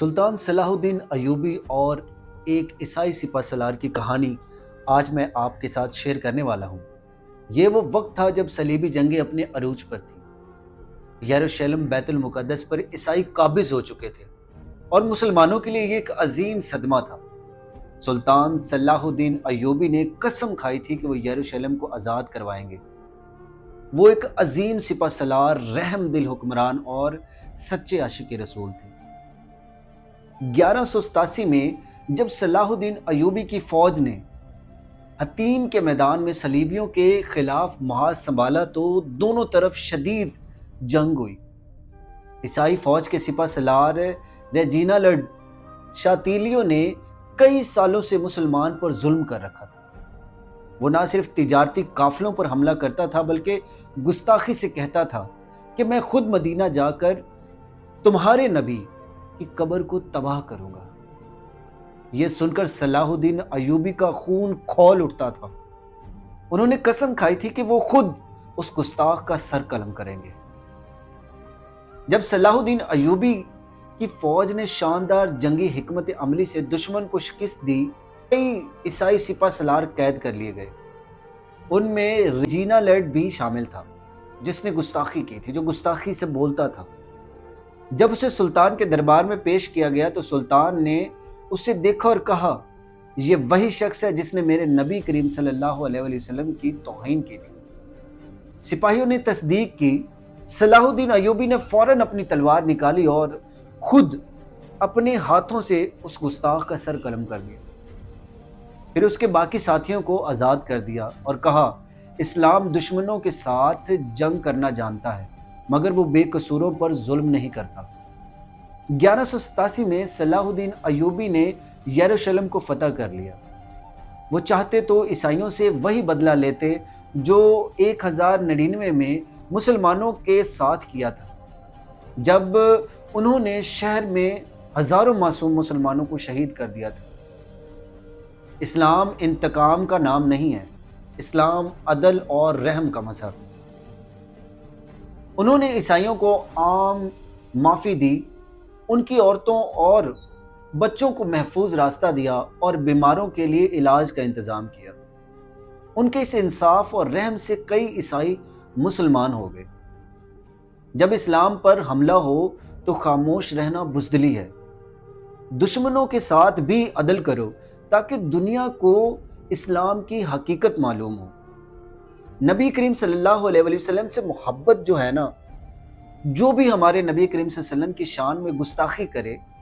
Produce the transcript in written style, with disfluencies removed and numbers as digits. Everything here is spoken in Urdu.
سلطان صلاح الدین ایوبی اور ایک عیسائی سپہ سالار کی کہانی آج میں آپ کے ساتھ شیئر کرنے والا ہوں۔ یہ وہ وقت تھا جب صلیبی جنگیں اپنے عروج پر تھیں۔ یروشلم بیت المقدس پر عیسائی قابض ہو چکے تھے اور مسلمانوں کے لیے یہ ایک عظیم صدمہ تھا۔ سلطان صلاح الدین ایوبی نے قسم کھائی تھی کہ وہ یروشلم کو آزاد کروائیں گے۔ وہ ایک عظیم سپہ سالار، رحم دل حکمران اور سچے عاشق رسول تھے۔ 1187 میں جب صلاح الدین ایوبی کی فوج نے حطین کے میدان میں صلیبیوں کے خلاف محاذ سنبھالا تو دونوں طرف شدید جنگ ہوئی۔ عیسائی فوج کے سپہ سالار ریجینالڈ شاتیلیو نے کئی سالوں سے مسلمان پر ظلم کر رکھا تھا۔ وہ نہ صرف تجارتی قافلوں پر حملہ کرتا تھا بلکہ گستاخی سے کہتا تھا کہ میں خود مدینہ جا کر تمہارے نبی کی قبر کو تباہ کروں گا۔ یہ سن کر صلاح الدین ایوبی کا خون کھول اٹھتا تھا۔ انہوں نے قسم کھائی تھی کہ وہ خود اس گستاخ کا سر قلم کریں گے۔ جب صلاح الدین ایوبی کی فوج نے شاندار جنگی حکمت عملی سے دشمن کو شکست دی، کئی عیسائی سپہ سالار قید کر لیے گئے۔ ان میں ریجینالڈ بھی شامل تھا، جس نے گستاخی کی تھی، جو گستاخی سے بولتا تھا۔ جب اسے سلطان کے دربار میں پیش کیا گیا تو سلطان نے اسے دیکھا اور کہا، یہ وہی شخص ہے جس نے میرے نبی کریم صلی اللہ علیہ وسلم کی توہین کی تھی۔ سپاہیوں نے تصدیق کی۔ صلاح الدین ایوبی نے فوراً اپنی تلوار نکالی اور خود اپنے ہاتھوں سے اس گستاخ کا سر قلم کر دیا۔ پھر اس کے باقی ساتھیوں کو آزاد کر دیا اور کہا، اسلام دشمنوں کے ساتھ جنگ کرنا جانتا ہے مگر وہ بے قصوروں پر ظلم نہیں کرتا۔ 1187 میں صلاح الدین ایوبی نے یروشلم کو فتح کر لیا۔ وہ چاہتے تو عیسائیوں سے وہی بدلہ لیتے جو 1099 میں مسلمانوں کے ساتھ کیا تھا، جب انہوں نے شہر میں ہزاروں معصوم مسلمانوں کو شہید کر دیا تھا۔ اسلام انتقام کا نام نہیں ہے، اسلام عدل اور رحم کا مذہب ہے۔ انہوں نے عیسائیوں کو عام معافی دی، ان کی عورتوں اور بچوں کو محفوظ راستہ دیا اور بیماروں کے لیے علاج کا انتظام کیا۔ ان کے اس انصاف اور رحم سے کئی عیسائی مسلمان ہو گئے۔ جب اسلام پر حملہ ہو تو خاموش رہنا بزدلی ہے۔ دشمنوں کے ساتھ بھی عدل کرو تاکہ دنیا کو اسلام کی حقیقت معلوم ہو۔ نبی کریم صلی اللہ علیہ وسلم سے محبت جو ہے نا، جو بھی ہمارے نبی کریم صلی اللہ علیہ وسلم کی شان میں گستاخی کرے